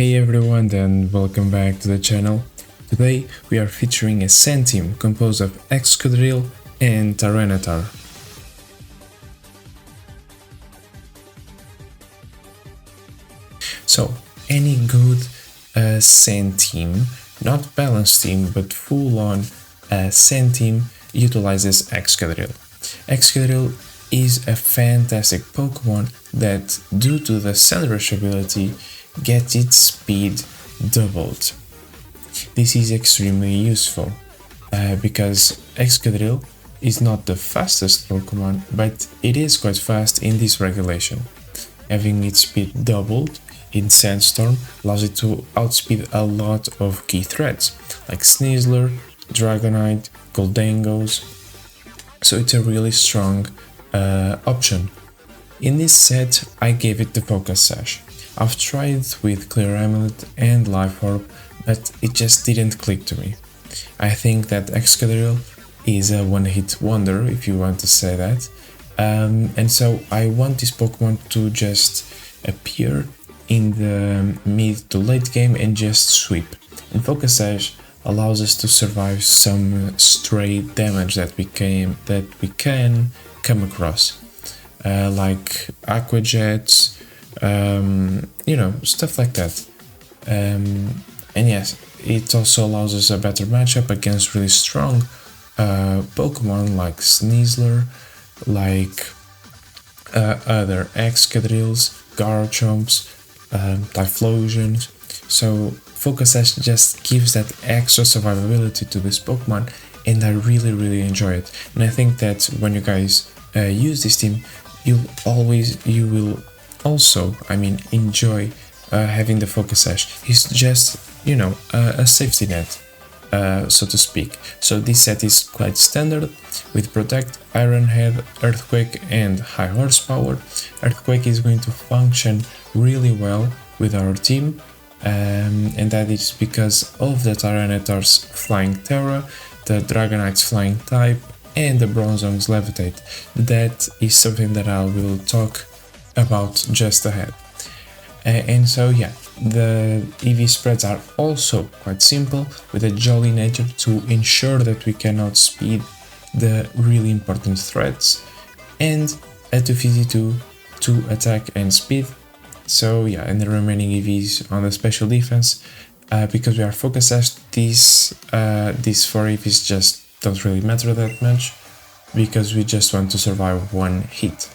Hey everyone and welcome back to the channel. Today we are featuring a Sand team composed of Excadrill and Tyranitar. So any good Sand team, not balanced team but full on Sand team utilizes Excadrill. Excadrill is a fantastic Pokemon that, due to the Sand Rush ability, gets its speed doubled. This is extremely useful because Excadrill is not the fastest Pokemon, but it is quite fast in this regulation. Having its speed doubled in Sandstorm allows it to outspeed a lot of key threats like Sneasler, Dragonite, Gholdengos, so it's a really strong option. In this set I gave it the Focus Sash. I've tried with Clear Amulet and Life Orb, but it just didn't click to me. I think that Excadrill is a one-hit wonder, if you want to say that, and so I want this Pokemon to just appear in the mid to late game and just sweep. And Focus Sash allows us to survive some stray damage that we can come across, like Aqua Jets, stuff like that. And yes, it also allows us a better matchup against really strong Pokemon like Sneasler, like other Excadrills, Garchomps, Typhlosions. So Focus Sash just gives that extra survivability to this Pokemon, and I really enjoy it. And I think that when you guys use this team, you will also, enjoy having the Focus Sash. It's just, a safety net, so to speak. So this set is quite standard with Protect, Iron Head, Earthquake and High Horsepower. Earthquake is going to function really well with our team, and that is because of the Tyranitar's Flying Terra, the Dragonite's Flying type, and the Bronzong's Levitate. That is something that I will talk about just ahead. And so yeah, the EV spreads are also quite simple, with a jolly nature to ensure that we can outspeed the really important threats, and a 252 to attack and speed. So yeah, and the remaining EVs on the special defense, because we are Focus Sash, these 4 EVs just don't really matter that much, because we just want to survive one hit.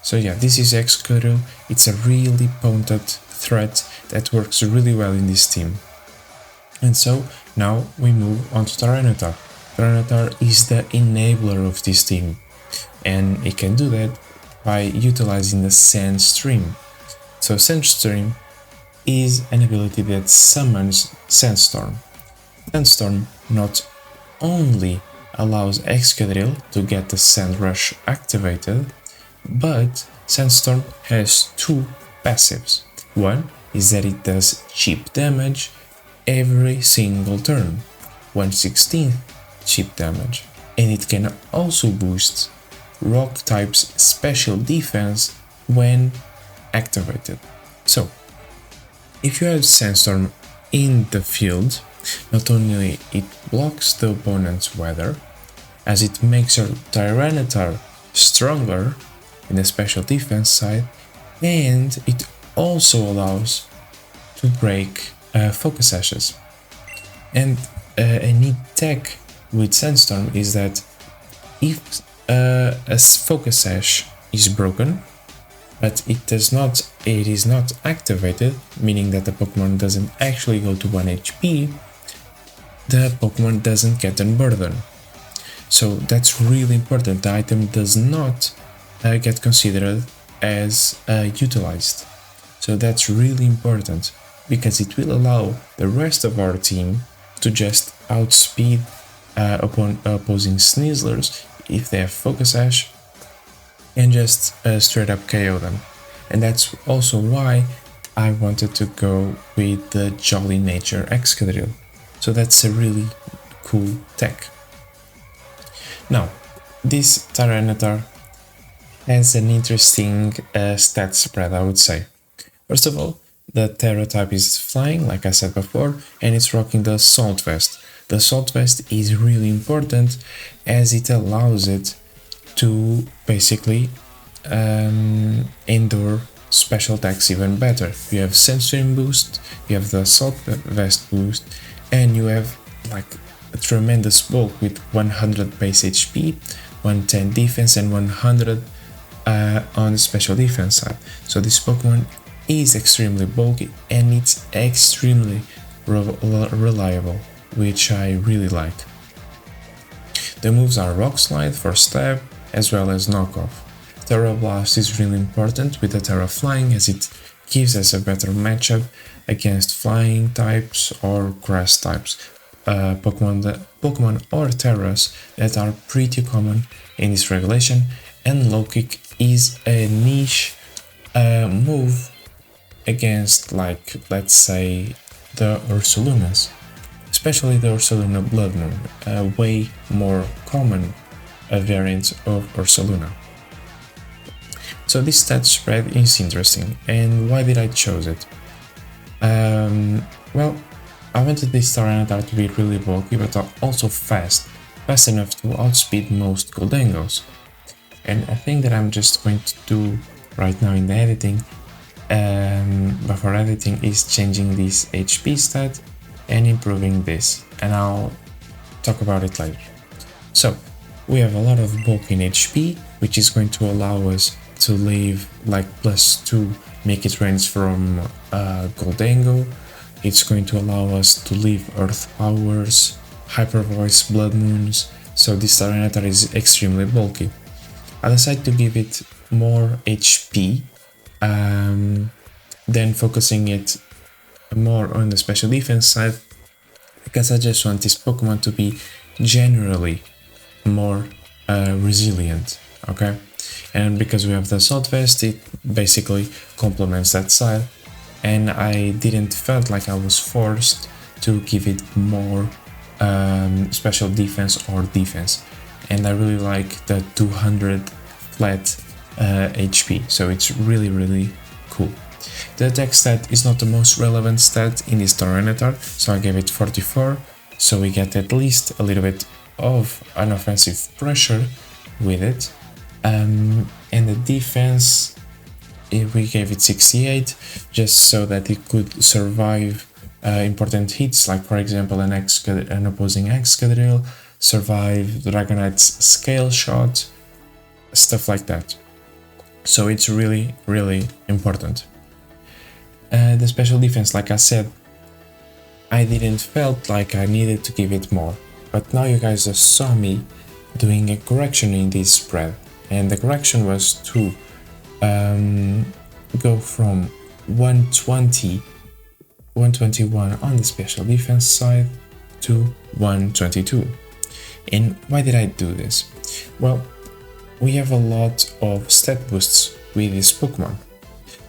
So yeah, this is Excadrill. It's a really potent threat that works really well in this team. And so now we move on to Tyranitar. Tyranitar is the enabler of this team, and it can do that by utilizing the Sandstorm. So Sandstorm is an ability that summons Sandstorm. Sandstorm not only allows Excadrill to get the Sand Rush activated, but Sandstorm has 2 passives. One is that it does cheap damage every single turn, 1/16 cheap damage, and it can also boost Rock type's special defense when activated. So, if you have Sandstorm in the field, not only it blocks the opponent's weather, as it makes your Tyranitar stronger in the special defense side, and it also allows to break Focus Sashes. And a neat tech with Sandstorm is that if a Focus Sash is broken, but it is not activated, meaning that the Pokemon doesn't actually go to 1 HP, the Pokemon doesn't get unburdened. So that's really important. The item does not get considered as utilized. So that's really important, because it will allow the rest of our team to just outspeed opposing Sneaslers if they have Focus Sash, and just straight up KO them. And that's also why I wanted to go with the Jolly Nature Excadrill. So that's a really cool tech. Now, this Tyranitar has an interesting stat spread, I would say. First of all, The Tera type is flying, like I said before, and it's rocking the Salt Vest. The Salt Vest is really important as it allows it to basically endure special attacks even better. You have Sandstorm boost, you have the Salt Vest boost, and you have like a tremendous bulk with 100 base HP, 110 defense, and 100 on the special defense side. So this Pokemon is extremely bulky and it's extremely reliable, which I really like. The moves are Rock Slide for stab as well as knockoff. Tera Blast is really important with the Tera Flying as it gives us a better matchup against flying types or grass types. Pokemon or Teras that are pretty common in this regulation, and Low Kick is a niche move against, like, let's say the Ursalunas, especially the Ursaluna Blood Moon, a way more common variant of Ursaluna. So this stat spread is interesting, and why did I choose it? Well, I wanted this Tyranitar to be really bulky but also fast enough to outspeed most Gholdengos. And a thing that I'm just going to do right now in the editing, before editing, is changing this HP stat and improving this, and I'll talk about it later. So we have a lot of bulk in HP, which is going to allow us to leave like +2 make it range from Gholdengo. It's going to allow us to leave Earth Powers, Hyper Voice, Blood Moons, so this Tyranitar is extremely bulky. I decided to give it more HP, then focusing it more on the special defense side, because I just want this Pokemon to be generally more resilient, okay? And because we have the Salt Vest, it basically complements that side, and I didn't felt like I was forced to give it more special defense or defense, and I really like the 200 flat HP, so it's really cool. The attack stat is not the most relevant stat in this Tyranitar, so I gave it 44, so we get at least a little bit of an offensive pressure with it. And the defense, we gave it 68, just so that it could survive important hits, like for example an opposing Excadrill, survive Dragonite's Scale Shot, stuff like that. So it's really important. The special defense, like I said, I didn't felt like I needed to give it more, but now you guys just saw me doing a correction in this spread, and the correction was to go from 121 on the special defense side to 122. And why did I do this? Well, we have a lot of stat boosts with this Pokemon.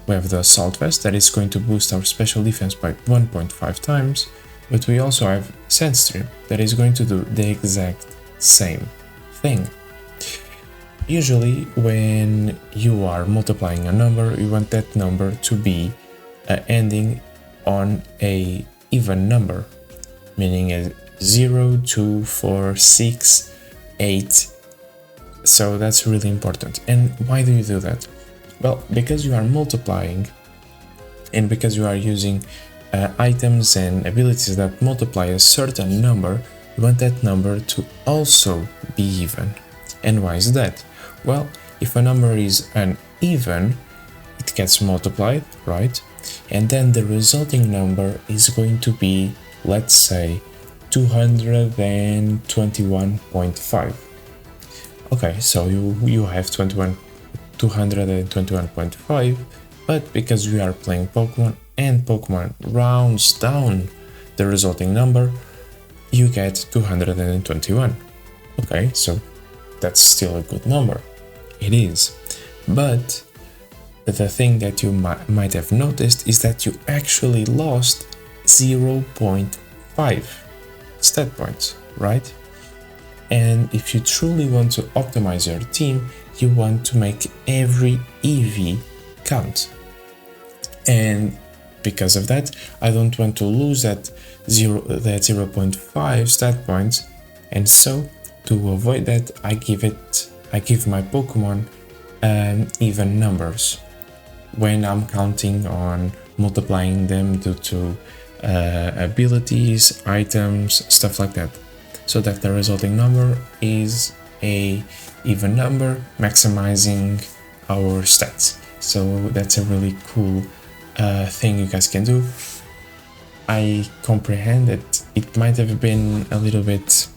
We have the Salt Vest that is going to boost our special defense by 1.5 times, but we also have Sandstorm that is going to do the exact same thing. Usually when you are multiplying a number, you want that number to be ending on a even number, meaning a 0, 2, 4, 6, 8. So that's really important. And why do you do that? Well, because you are multiplying, and because you are using items and abilities that multiply a certain number, you want that number to also be even. And why is that? Well, if a number is uneven, it gets multiplied, right? And then the resulting number is going to be, let's say, 221.5. Okay, so you have 221.5, but because we are playing Pokemon and Pokemon rounds down the resulting number, you get 221. Okay, so that's still a good number. It is. But the thing that you might have noticed is that you actually lost 0.5 stat points, right? And if you truly want to optimize your team, you want to make every EV count. And because of that, I don't want to lose that 0.5 stat points, and so to avoid that, I give my Pokemon even numbers when I'm counting on multiplying them due to abilities, items, stuff like that, so that the resulting number is a even number, maximizing our stats. So that's a really cool thing you guys can do. I comprehend that it might have been a little bit,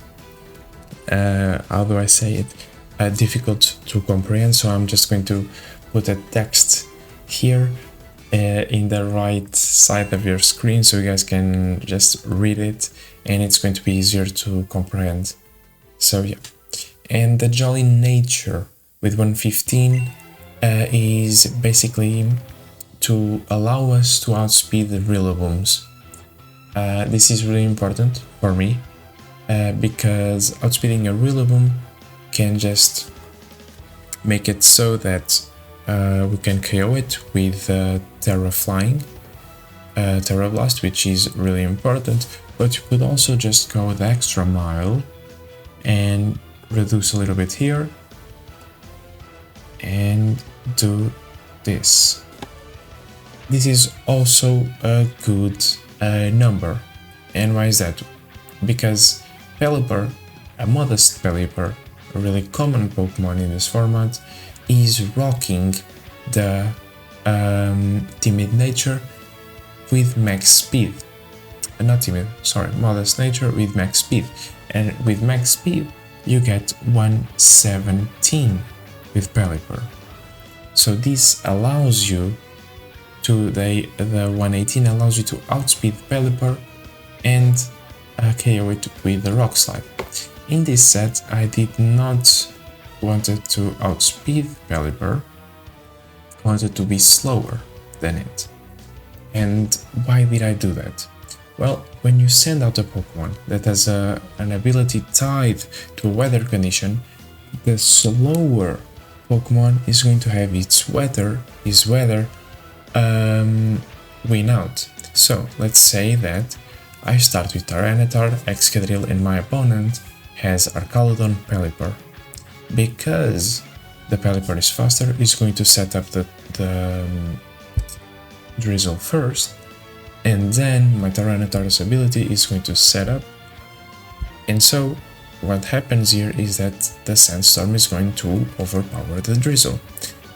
how do I say it, difficult to comprehend, so I'm just going to put a text here in the right side of your screen so you guys can just read it, and it's going to be easier to comprehend. So yeah, and the Jolly Nature with 115 is basically to allow us to outspeed the Rillabooms. This is really important for me because outspeeding a Rillaboom can just make it so that we can KO it with Tera Flying, Tera Blast, which is really important, but you could also just go the extra mile and reduce a little bit here and do this. This is also a good number. And why is that? Because Pelipper, a modest Pelipper, a really common Pokemon in this format, is rocking the timid nature with max speed. Not timid, sorry, modest nature with max speed. And with max speed, you get 117 with Pelipper. So this allows you to, the 118 allows you to outspeed Pelipper and KO it with the Rock Slide. In this set, I did not wanted to outspeed Pelipper, I wanted to be slower than it. And why did I do that? Well, when you send out a Pokemon that has an ability tied to a weather condition, the slower Pokemon is going to have its weather win out. So let's say that I start with Tyranitar, Excadrill, and my opponent has Archaludon, Pelipper. Because the Pelipper is faster, it's going to set up the Drizzle first, and then my Tyranitar's ability is going to set up. And so what happens here is that the Sandstorm is going to overpower the Drizzle,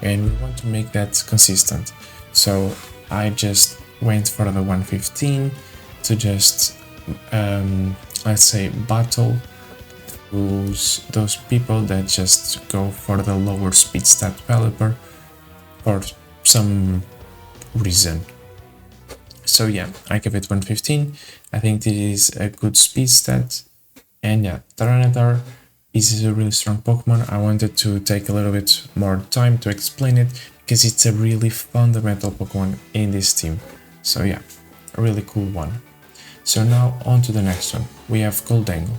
and we want to make that consistent. So I just went for the 115 to just, let's say, battle those people that just go for the lower speed stat Pelipper for some reason. So yeah, I give it 115. I think this is a good speed stat. And yeah, Tyranitar is a really strong Pokemon. I wanted to take a little bit more time to explain it because it's a really fundamental Pokemon in this team. So yeah, a really cool one. So now on to the next one. We have Gholdengo.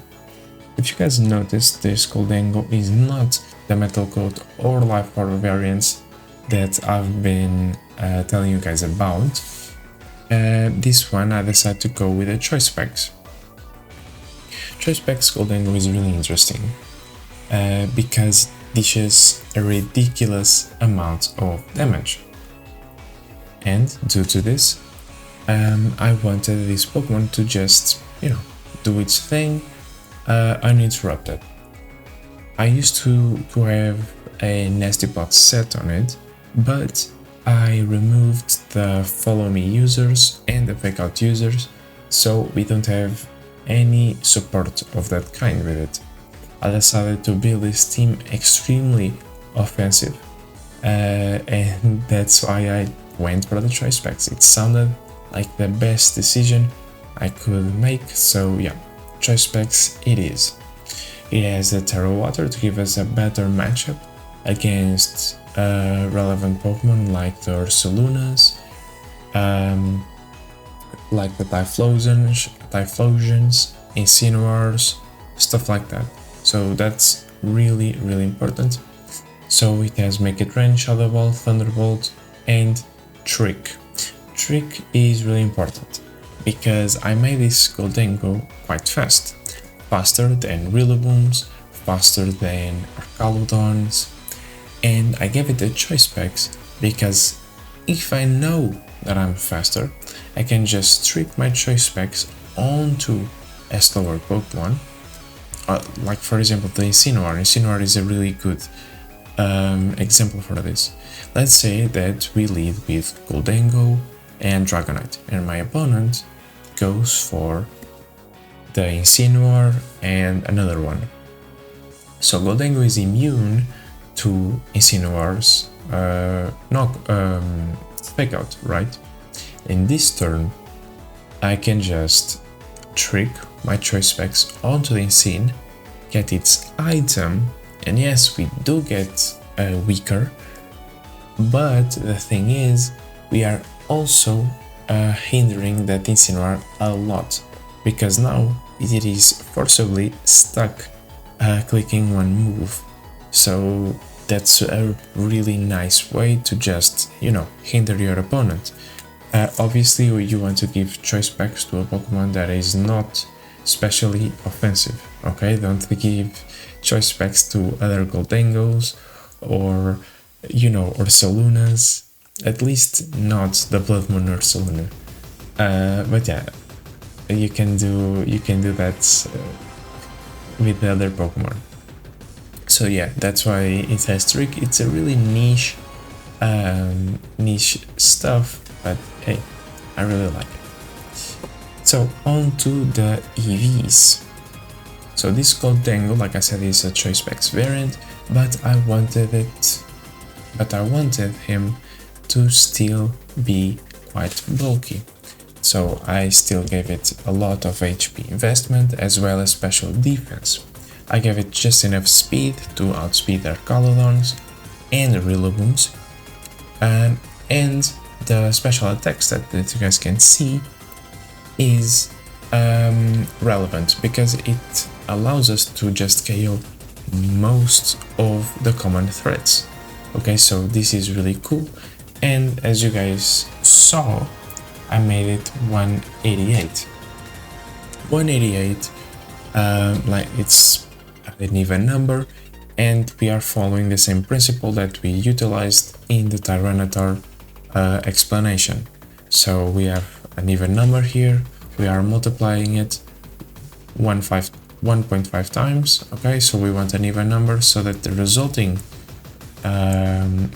If you guys noticed, this Gholdengo is not the Metal Coat or Life Orb variants that I've been telling you guys about. This one I decided to go with the Choice Specs. Choice Specs Gholdengo is really interesting because it dishes a ridiculous amount of damage. And due to this, I wanted this Pokemon to just, do its thing uninterrupted. I used to have a Nasty Plot set on it, but I removed the follow me users and the fake out users, so we don't have any support of that kind with it. I decided to build this team extremely offensive, and that's why I went for the Choice Specs. It sounded like the best decision I could make, so yeah, Choice Specs it is. It has the Terra Water to give us a better matchup against relevant Pokemon like the Ursalunas, like the Typhlosions, Incineroars, stuff like that. So that's really important. So it has Make It Rain, Shadow Ball, Thunderbolt, and Trick. trick is really important because I made this Gholdengo quite fast, faster than Rillabooms, faster than Arcaludons, and I gave it the choice specs because if I know that I'm faster, I can just trick my choice specs onto a slower Pokemon. Like for example the Incineroar. Incineroar is a really good example for this. Let's say that we lead with Gholdengo and Dragonite, and my opponent goes for the Incineroar and another one. So Gholdengo is immune to Incineroar's fake out, right? In this turn, I can just trick my choice specs onto the Incine, get its item, and yes, we do get weaker, but the thing is, we are also hindering that Incineroar a lot, because now it is forcibly stuck clicking one move. So that's a really nice way to just, hinder your opponent. Obviously, you want to give choice specs to a Pokemon that is not especially offensive, okay? Don't give choice specs to other Gholdengos or, Ursalunas, at least not the Blood Moon Ursaluna. But yeah, you can do that with the other Pokemon. So yeah, that's why it has trick. It's a really niche stuff, but hey, I really like it. So on to the EVs. So this Gholdengo, like I said, is a choice specs variant, but I wanted him to still be quite bulky. So I still gave it a lot of HP investment as well as special defense. I gave it just enough speed to outspeed Arcaludons and Rillabooms, and the special attacks that you guys can see is relevant because it allows us to just KO most of the common threats. Okay, so this is really cool, and as you guys saw, I made it 188. 188, like it's an even number, and we are following the same principle that we utilized in the Tyranitar explanation. So we have an even number here, we are multiplying it 1.5 times, okay, so we want an even number so that the resulting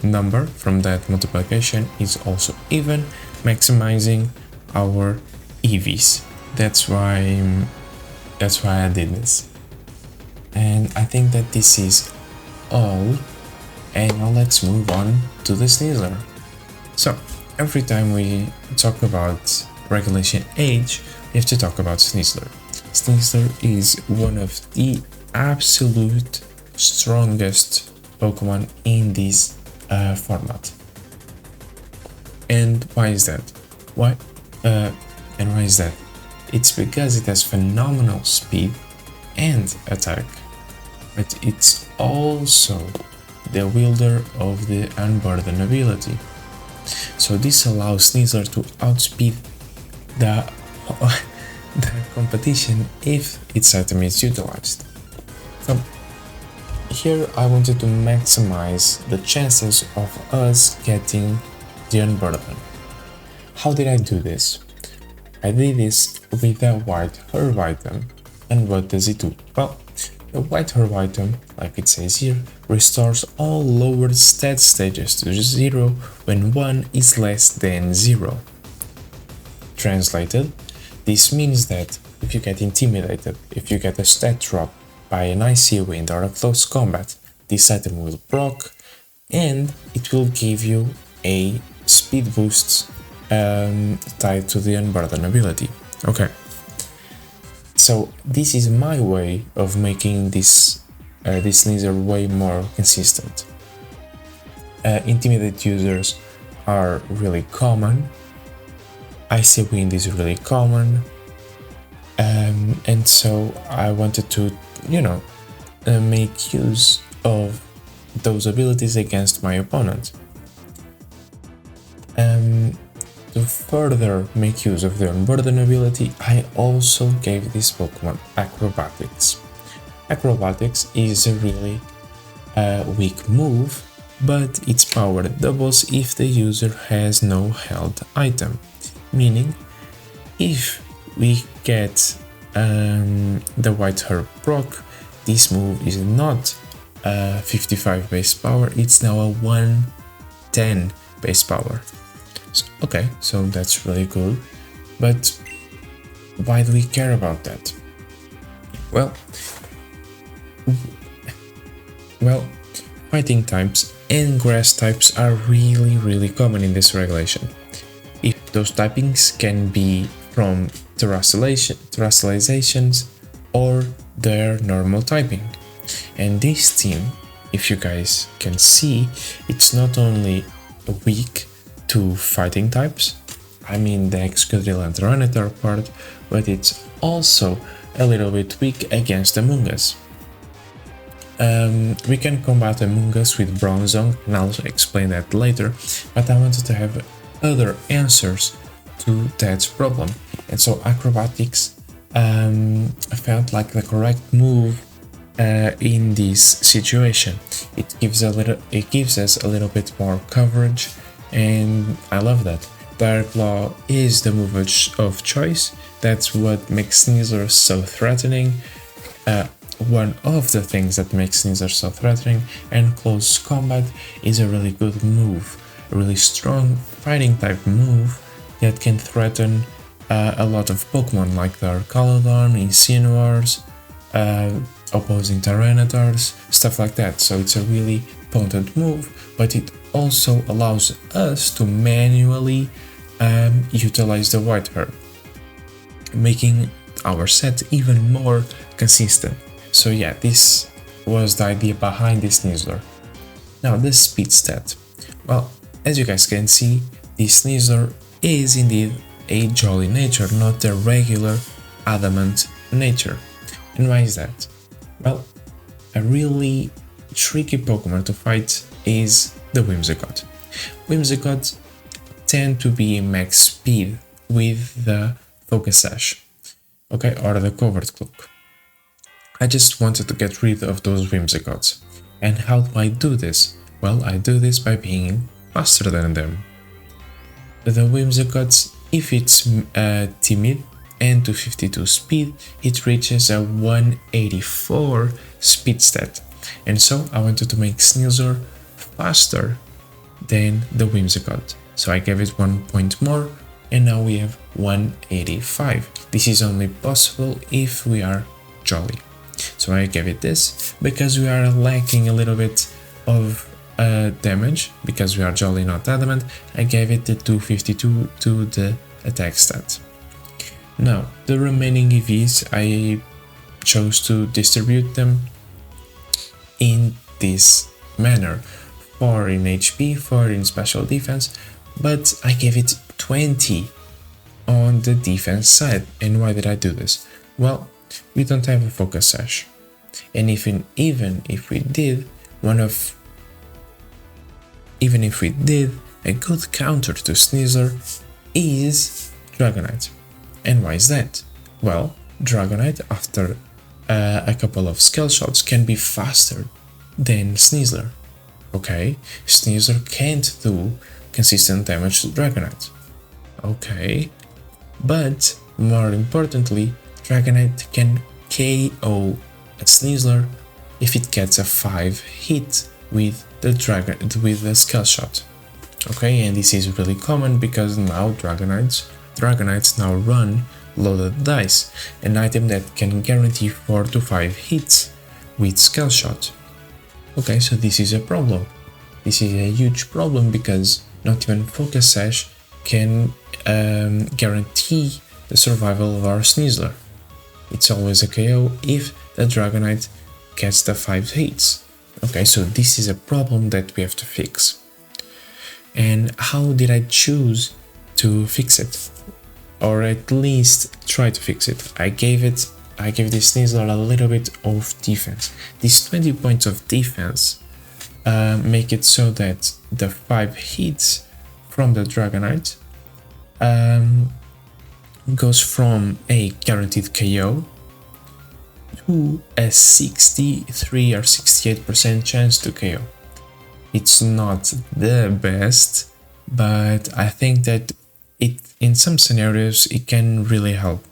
number from that multiplication is also even, maximizing our EVs. That's why I did this. And I think that this is all, and now let's move on to the Sneasler. So every time we talk about Regulation H, we have to talk about Sneasler. Sneasler is one of the absolute strongest Pokemon in this format. And why is that? Why is that? It's because it has phenomenal speed and attack, but it's also the wielder of the Unburden ability. So this allows Sneasler to outspeed the competition if its item is utilized. So here I wanted to maximize the chances of us getting the Unburden. How did I do this? I did this with a white herb item. And what does it do? Well, the white herb item, like it says here, restores all lowered stat stages to 0 when 1 is less than 0. Translated, this means that if you get intimidated, if you get a stat drop by an icy wind or a close combat, this item will proc and it will give you a speed boost tied to the Unburden ability. Okay. So this is my way of making this Sneasler way more consistent. Intimidate users are really common. Icy Wind is really common, and so I wanted to, make use of those abilities against my opponent. to further make use of the Unburden ability, I also gave this Pokemon Acrobatics. Acrobatics is a really weak move, but its power doubles if the user has no held item, meaning if we get the White Herb proc, this move is not 55 base power, it's now a 110 base power. So, okay, so that's really good, but why do we care about that? Well, fighting types and grass types are really common in this regulation. If those typings can be from terrestrializations or their normal typing. And this team, if you guys can see, it's not only weak to fighting types, I mean the Excadrill and Tyranitar part, but it's also a little bit weak against Among Us. We can combat Among Us with Bronzong, and I'll explain that later, but I wanted to have other answers to that problem, and so Acrobatics felt like the correct move in this situation. It gives us a little bit more coverage, and I love that. Dark Claw is the move of choice. That's what makes Sneasler so threatening. One of the things that makes Sneasler so threatening, and Close Combat is a really good move, a really strong fighting type move that can threaten a lot of Pokemon like the Caladon, Incineroars, opposing Tyranitars, stuff like that. So it's a really potent move, but it also allows us to manually utilize the White Herb, making our set even more consistent. So yeah, this was the idea behind this Sneasler. Now the speed stat. Well, as you guys can see, this Sneasler is indeed a jolly nature, not a regular adamant nature. And why is that? Well, a really tricky Pokemon to fight is the Whimsicott. Whimsicott tend to be max speed with the Focus Sash, okay, or the Covert Cloak. I just wanted to get rid of those Whimsicotts. And how do I do this? Well, I do this by being faster than them. The Whimsicotts, if it's timid and 252 speed, it reaches a 184 speed stat. And so I wanted to make Sneasler faster than the Whimsicott. So I gave it 1 point more, and now we have 185. This is only possible if we are jolly. So I gave it this because we are lacking a little bit of damage, because we are jolly not adamant. I gave it the 252 to the attack stat. Now the remaining EVs, I chose to distribute them in this manner: 4 in HP, 4 in special defense, but I gave it 20 on the defense side. And why did I do this? Well, we don't have a Focus Sash, and even if we did, a good counter to Sneasler is Dragonite. And why is that? Well, Dragonite, after a couple of skill shots, can be faster than Sneasler. Okay, Sneasler can't do consistent damage to Dragonite. Okay, but more importantly, Dragonite can KO a Sneasler if it gets a 5 hit with the skill shot. Okay, and this is really common because now Dragonites now run loaded dice, an item that can guarantee 4 to 5 hits with skill shot. Okay, so this is a problem. This is a huge problem because not even Focus Sash can guarantee the survival of our Sneasler. It's always a KO if the Dragonite gets the 5 hits. Okay, so this is a problem that we have to fix. And how did I choose to fix it? Or at least try to fix it? I gave this Sneasler a little bit of defense. These 20 points of defense make it so that the 5 hits from the Dragonite goes from a guaranteed KO to a 63 or 68% chance to KO. It's not the best, but I think that in some scenarios it can really help.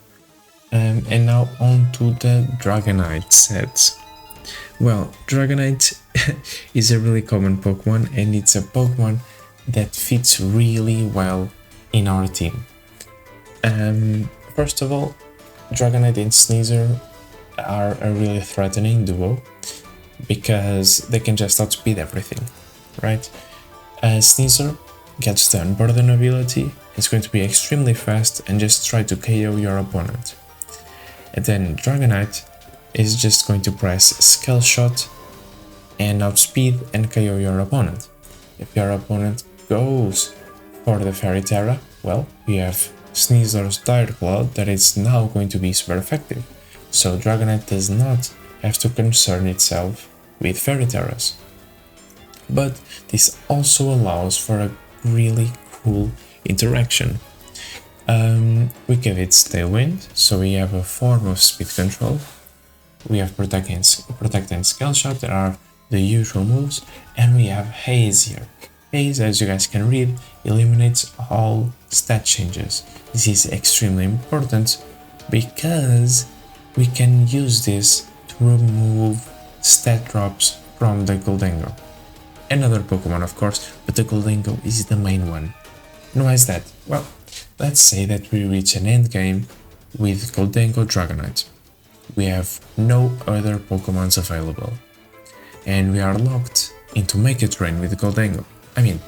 And now on to the Dragonite set. Well, Dragonite is a really common Pokemon, and it's a Pokemon that fits really well in our team. First of all, Dragonite and Sneasel are a really threatening duo because they can just outspeed everything, right? Sneasel gets the Unburden ability, it's going to be extremely fast and just try to KO your opponent. And then Dragonite is just going to press Scale Shot and outspeed and KO your opponent. If your opponent goes for the Fairy Tera, well, we have Sneasel's Dire Claw that is now going to be super effective. So Dragonite does not have to concern itself with Fairy Teras. But this also allows for a really cool interaction. We give it Tailwind, so we have a form of speed control. We have Protect and Scale Shot, that are the usual moves, and we have Haze here. Haze, as you guys can read, eliminates all stat changes. This is extremely important because we can use this to remove stat drops from the Gholdengo. Another Pokemon, of course, but the Gholdengo is the main one. And why is that? Well, let's say that we reach an endgame with Gholdengo Dragonite. We have no other Pokemons available, and we are locked into Make It Rain with Gholdengo. I mean,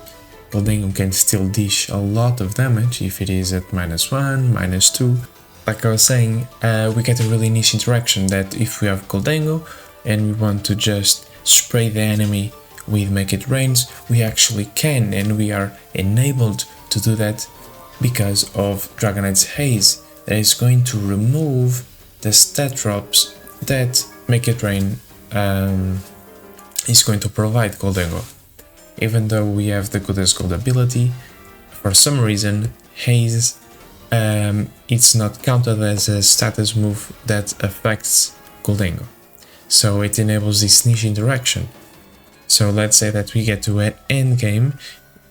Gholdengo can still dish a lot of damage if it is at -1, -2. Like I was saying, we get a really niche interaction that if we have Gholdengo and we want to just spray the enemy with Make It Rains, we actually can, and we are enabled to do that because of Dragonite's Haze, that is going to remove the stat drops that Make It Rain is going to provide Gholdengo. Even though we have the Goddess Gold ability, for some reason Haze it's not counted as a status move that affects Gholdengo. So it enables this niche interaction. So let's say that we get to an end game,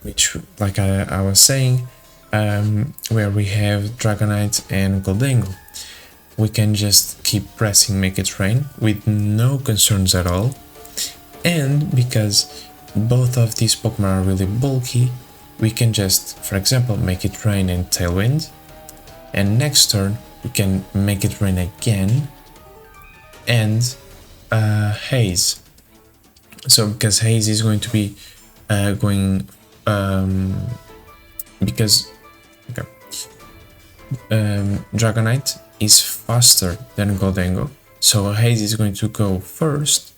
which, like I was saying, where we have Dragonite and Gholdengo. We can just keep pressing Make It Rain with no concerns at all, and because both of these Pokemon are really bulky, we can just, for example, Make It Rain and Tailwind, and next turn we can Make It Rain again and Haze. So because Haze is going to be Dragonite is faster than Gholdengo, so Haze is going to go first,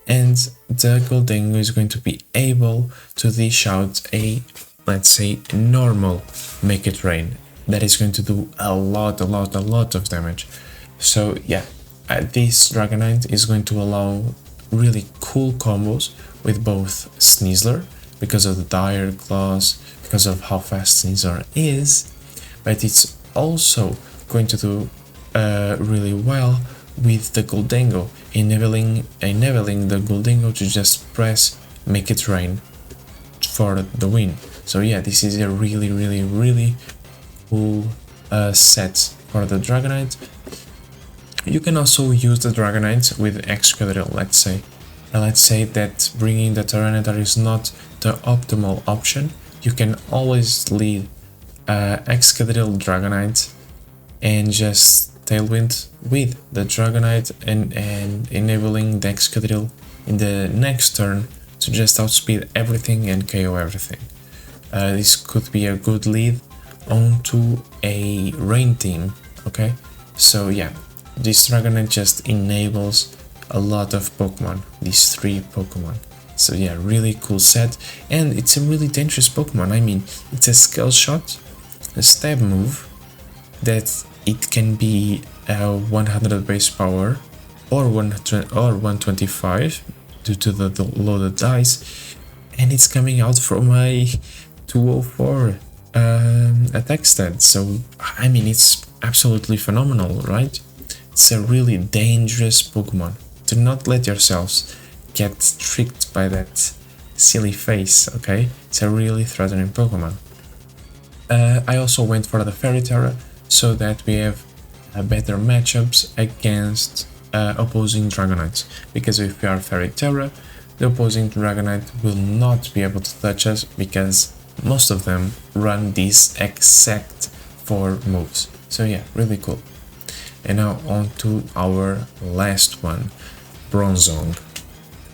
and the Gholdengo is going to be able to dish out a, let's say, normal Make It Rain that is going to do a lot of damage. So yeah, this Dragonite is going to allow really cool combos with both Sneasel because of the Dire Claws, because of how fast Sneasel is, but it's also going to do really well with the Gholdengo, enabling the Gholdengo to just press Make It Rain for the win. So yeah, this is a really cool set for the Dragonite. You can also use the Dragonite with Excadrill, let's say. Let's say that bringing the Tyranitar is not the optimal option. You can always lead Excadrill Dragonite and just Tailwind with the Dragonite and enabling the Excadrill in the next turn to just outspeed everything and KO everything. This could be a good lead onto a rain team, okay? So yeah, this Dragonite just enables a lot of Pokemon, these 3 Pokemon. So yeah, really cool set, and it's a really dangerous Pokemon. I mean, it's a Scale Shot, a stab move, that it can be 100 base power or 125 due to the loaded dice, and it's coming out from a 204. attack stats. So I mean, it's absolutely phenomenal, right? It's a really dangerous Pokemon. Do not let yourselves get tricked by that silly face, okay? It's a really threatening Pokemon. I also went for the Fairy Tera so that we have better matchups against opposing Dragonites, because if we are Fairy Tera, the opposing Dragonite will not be able to touch us because most of them run these exact 4 moves. So yeah, really cool. And now on to our last one, Bronzong.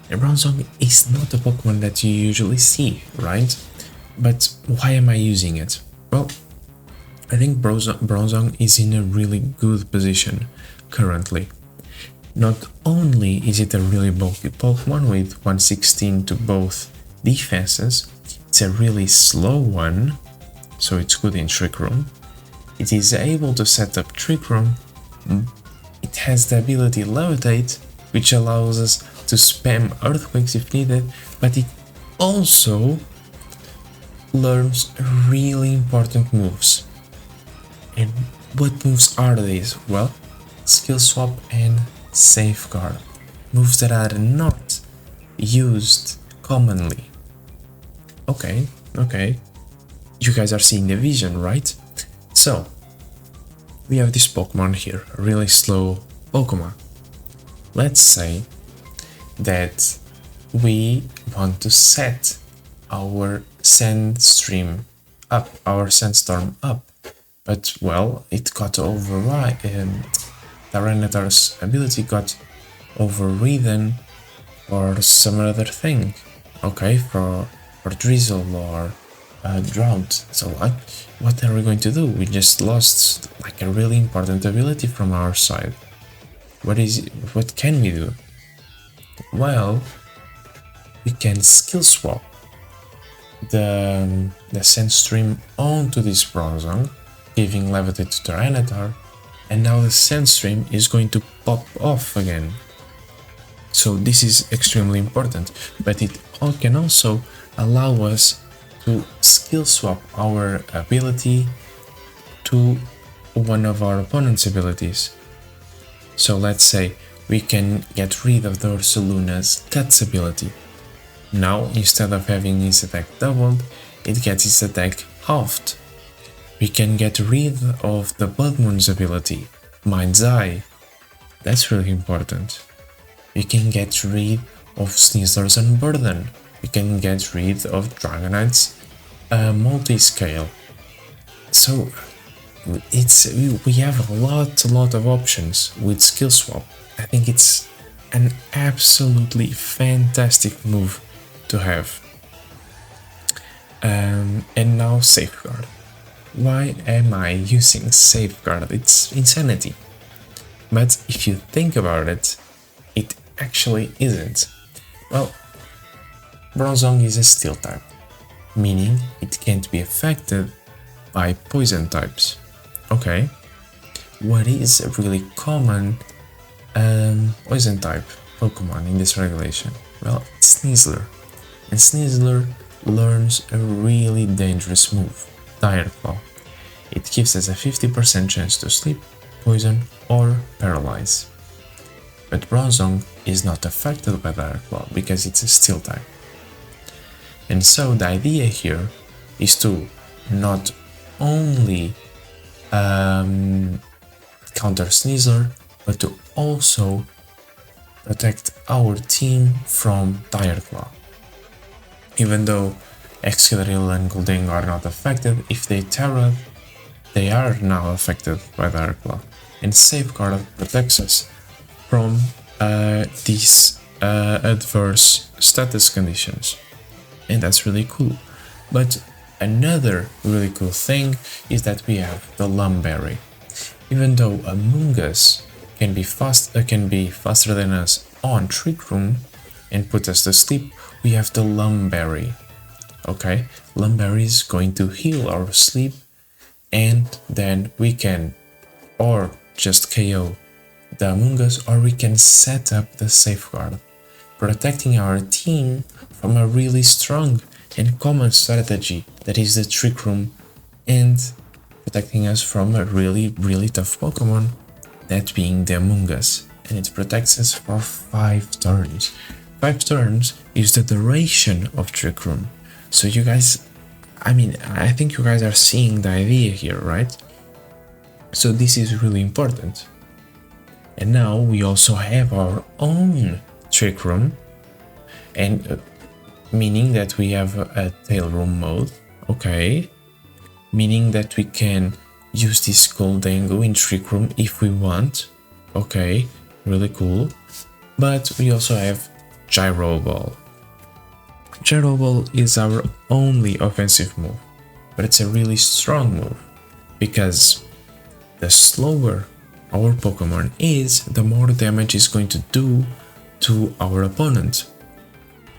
And Bronzong is not a Pokemon that you usually see, right? But why am I using it? Well, I think Bronzong is in a really good position currently. Not only is it a really bulky Pokemon with 116 to both defenses, it's a really slow one, so it's good in Trick Room. It is able to set up Trick Room. It has the ability Levitate, which allows us to spam Earthquakes if needed, but it also learns really important moves. And what moves are these? Well, Skill Swap and Safeguard, moves that are not used commonly. Okay, you guys are seeing the vision, right? So we have this Pokemon here, a really slow Pokemon. Let's say that we want to set our Sandstorm up, but well, it got override. Tyranitar's ability got overridden or some other thing, okay, for drizzle or drought. So what are we going to do? We just lost like a really important ability from our side. What can we do? Well, we can skill swap the Sandstorm onto this Bronzong, giving Levitate to Tyranitar, and now the Sandstorm is going to pop off again. So this is extremely important, but it can also allow us to skill swap our ability to one of our opponent's abilities. So let's say we can get rid of the Ursaluna's Guts ability. Now, instead of having its attack doubled, it gets its attack halved. We can get rid of the Blood Moon's ability, Mind's Eye. That's really important. We can get rid of Sneasler's Unburden. We can get rid of Dragonite's multi-scale. So we have a lot of options with skill swap. I think it's an absolutely fantastic move to have. And now Safeguard. Why am I using Safeguard? It's insanity. But if you think about it, it actually isn't. Well, Bronzong is a Steel type, meaning it can't be affected by poison types. Okay, what is a really common poison type Pokemon in this regulation? Well, it's Sneasler. And Sneasler learns a really dangerous move, Dire Claw. It gives us a 50% chance to sleep, poison, or paralyze. But Bronzong is not affected by Dire Claw because it's a Steel type. And so the idea here is to not only counter Sneasler, but to also protect our team from Dire Claw. Even though Excadrill and Gholdengo are not affected, if they Tera, they are now affected by Dire Claw. And Safeguard protects us from these adverse status conditions. And that's really cool. But another really cool thing is that we have the Lumberry. Even though Among Us can be faster than us on Trick Room and put us to sleep, we have the Lumberry. Okay, Lumberry is going to heal our sleep, and then we can or just KO the Among Us, or we can set up the Safeguard, protecting our team from a really strong and common strategy that is the Trick Room and protecting us from a really tough Pokemon, that being the Among Us, and it protects us for 5 turns. 5 turns is the duration of Trick Room. So you guys, I think you guys are seeing the idea here, right? So this is really important. And now we also have our own Trick Room, and meaning that we have a Tail Room mode, okay? Meaning that we can use this Gholdengo in Trick Room if we want, okay? Really cool. But we also have Gyro Ball. Gyro Ball is our only offensive move, but it's a really strong move, because the slower our Pokemon is, the more damage it's going to do to our opponent.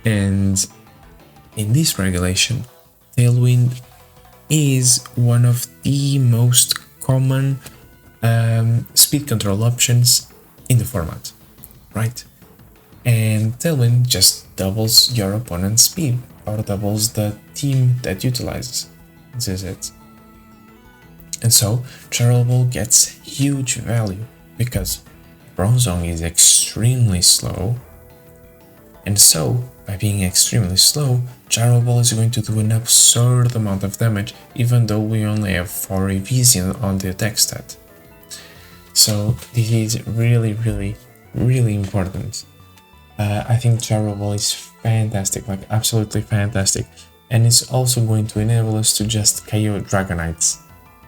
And in this regulation, Tailwind is one of the most common speed control options in the format, right? And Tailwind just doubles your opponent's speed, or doubles the team that utilizes. This is it. And so Gyro Ball gets huge value, because Bronzong is extremely slow, and so by being extremely slow, Gyro Ball is going to do an absurd amount of damage, even though we only have 4 EVs on the attack stat. So this is really important. I think Gyro Ball is fantastic, like absolutely fantastic, and it's also going to enable us to just KO Dragonites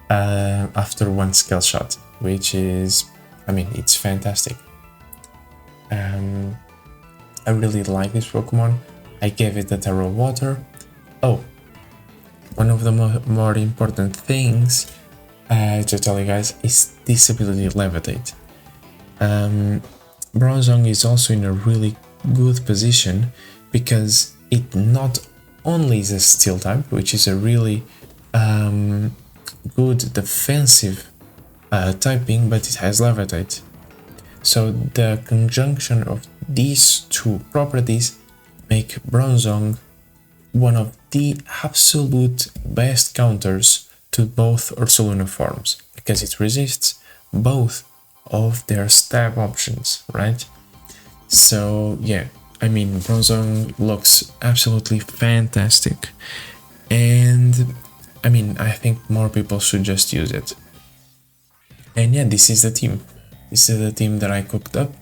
after one skill shot, which is, it's fantastic. I really like this Pokemon. I gave it the Tera Water. Oh, one of the more important things to tell you guys is this ability Levitate. Bronzong is also in a really good position, because it not only is a Steel type, which is a really good defensive typing, but it has Levitate. So the conjunction of these two properties make Bronzong one of the absolute best counters to both Ursaluna forms, because it resists both of their stab options, right? So yeah, Bronzong looks absolutely fantastic, and I think more people should just use it. And yeah, this is the team. This is the team that I cooked up.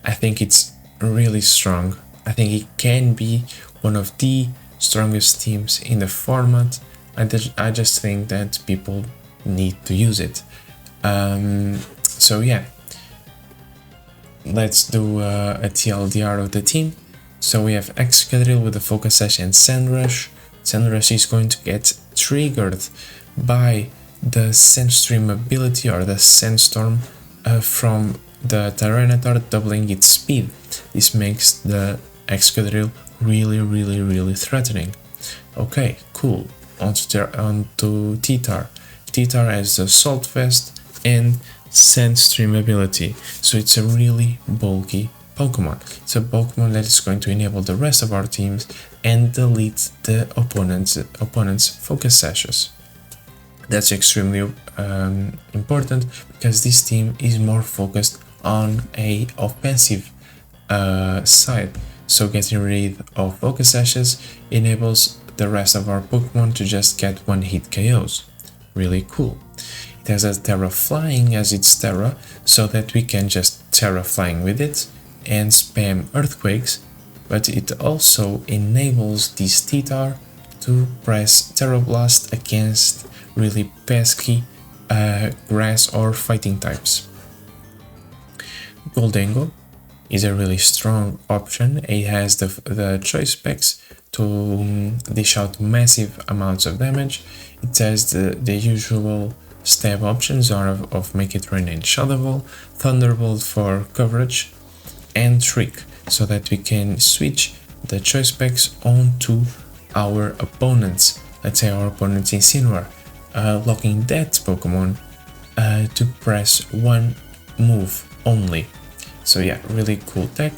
I think it's really strong. I think it can be one of the strongest teams in the format. I just think that people need to use it. So yeah, let's do a TLDR of the team. So we have Excadrill with the Focus Sash and Sandrush. Sandrush is going to get triggered by the Sandstorm ability, or the Sandstorm, from the Tyranitar, doubling its speed. This makes the Excadrill really threatening. Okay, cool. Onto T-Tar. T-Tar has the Salt Vest and Sandstorm ability, so it's a really bulky Pokemon. It's a Pokemon that is going to enable the rest of our teams and delete the opponent's Focus Sashes. That's extremely important, because this team is more focused on a offensive side. So getting rid of Focus Sashes enables the rest of our Pokemon to just get one-hit KOs. Really cool. It has a Tera Flying as its Tera, so that we can just Tera Flying with it and spam Earthquakes, but it also enables this T-Tar to press Tera Blast against really pesky grass or fighting types. Gholdengo is a really strong option. It has the choice specs to dish out massive amounts of damage. It has the usual stab options of Make It Rain and Shadow Ball, Thunderbolt for coverage, and Trick, so that we can switch the choice specs onto our opponents. Let's say our opponent's Incineroar, locking that Pokemon to press one move only. So yeah, really cool tech.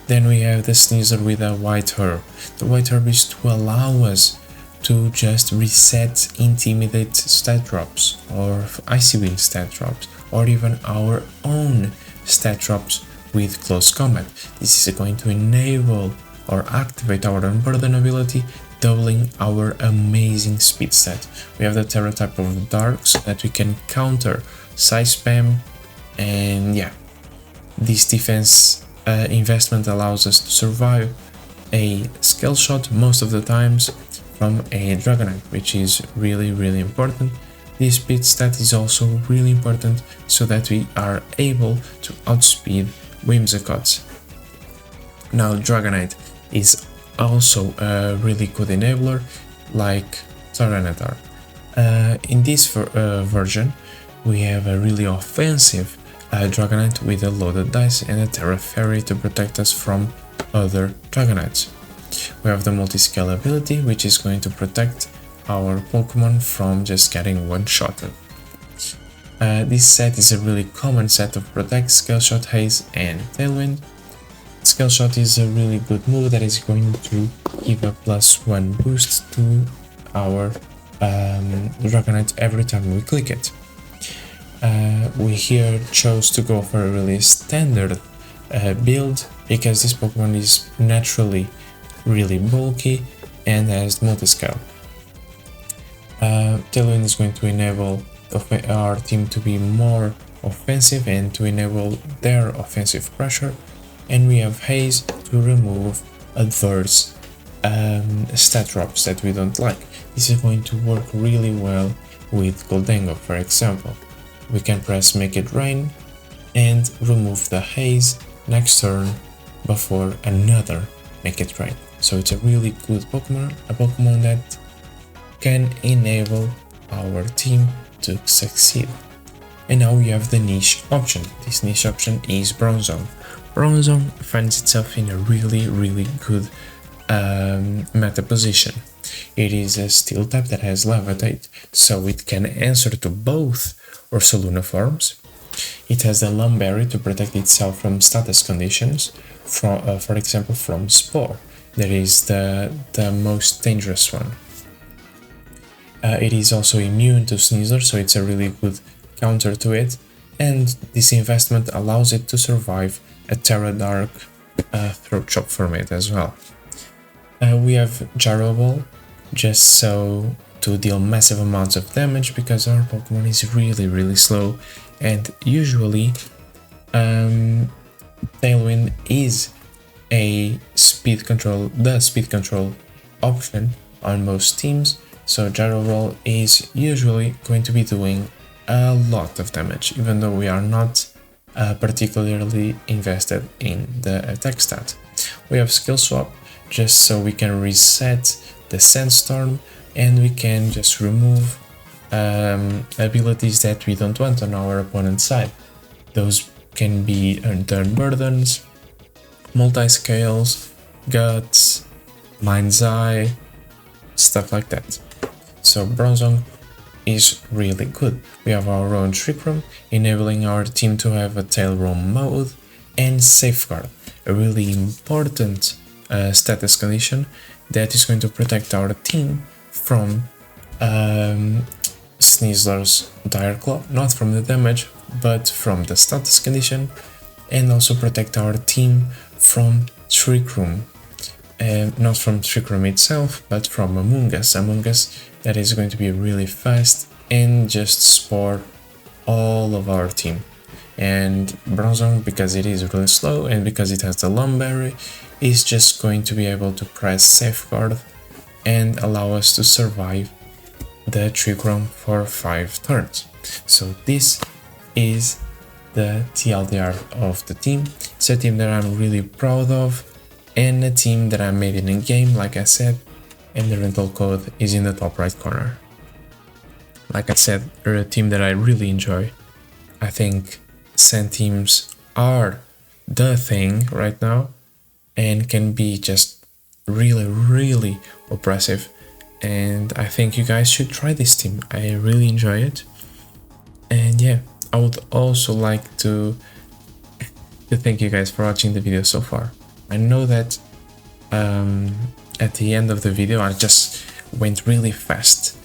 Then we have the Sneasler with a White Herb. The White Herb is to allow us to just reset Intimidate stat drops or Icy Wind stat drops or even our own stat drops with Close Combat. This is going to enable or activate our Unburden ability, doubling our amazing speed stat. We have the Tera type of Dark so that we can counter Size Spam, and yeah, this defense investment allows us to survive a Scale Shot most of the times from a Dragonite, which is really important. This speed stat is also really important so that we are able to outspeed Whimsicott. Now Dragonite is also a really good enabler like Tyranitar. In this version we have a really offensive Dragonite with a loaded dice and a Tera Fairy to protect us from other Dragonites. We have the multi-scale ability, which is going to protect our Pokemon from just getting one-shotted. This set is a really common set of Protect, Scale Shot, Haze and Tailwind. Scale Shot is a really good move that is going to give a +1 boost to our Dragonite every time we click it. We here chose to go for a really standard build because this Pokemon is naturally really bulky and has multi-scale. Tailwind is going to enable our team to be more offensive and to enable their offensive pressure, and we have Haze to remove adverse stat drops that we don't like. This is going to work really well with Gholdengo, for example. We can press Make It Rain and remove the Haze next turn before another Make It Rain. So it's a really good Pokemon, a Pokemon that can enable our team to succeed. And now we have the niche option. This niche option is Bronzong. Bronzong finds itself in a really good meta position. It is a steel type that has Levitate, so it can answer to both Ursaluna forms. It has the Lumberry to protect itself from status conditions, for example from Spore. That is the most dangerous one. It is also immune to Sneasler, so it's a really good counter to it, and this investment allows it to survive a Terra Dark Throat Chop format as well. We have Gyro Ball, just so to deal massive amounts of damage because our Pokemon is really slow, and usually Tailwind is the speed control option on most teams, so Gyro Ball is usually going to be doing a lot of damage, even though we are not particularly invested in the attack stat. We have Skill Swap, just so we can reset the Sandstorm and we can just remove abilities that we don't want on our opponent's side. Those can be Turn Burdens, Multi-Scales, Guts, Mind's Eye, stuff like that. So Bronzong is really good. We have our own Trick Room, enabling our team to have a Tail Roam mode, and Safeguard, a really important status condition that is going to protect our team from Sneasler's Dire Claw, not from the damage, but from the status condition, and also protect our team from Trick Room. Not from Trick Room itself, but from Among Us that is going to be really fast and just spore all of our team. And Bronzong, because it is really slow and because it has the Lumberry, is just going to be able to press Safeguard and allow us to survive the Trick Room for 5 turns. So this is the TLDR of the team. It's a team that I'm really proud of, and a team that I made in a game, like I said, and the rental code is in the top right corner. Like I said, they're a team that I really enjoy. I think sand teams are the thing right now and can be just really oppressive, and I think you guys should try this team. I really enjoy it. And yeah, I would also like to thank you guys for watching the video so far. I know that at the end of the video I just went really fast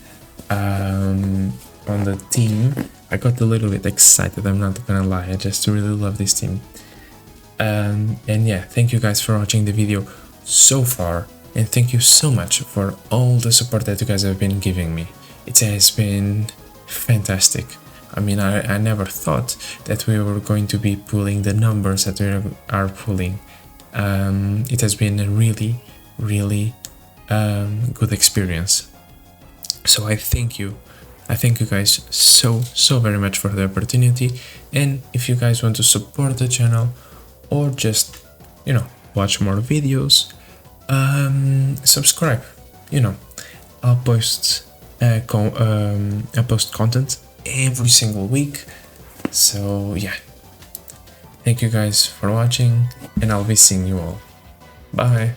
on the team. I got a little bit excited, I'm not gonna lie, I just really love this team. And yeah, thank you guys for watching the video so far, and thank you so much for all the support that you guys have been giving me. It has been fantastic. I mean, I never thought that we were going to be pulling the numbers that we are pulling. It has been a really good experience. So I thank you guys so very much for the opportunity. And if you guys want to support the channel or just, you know, watch more videos, subscribe. You know, I'll post content every single week. So yeah, thank you guys for watching, and I'll be seeing you all. Bye.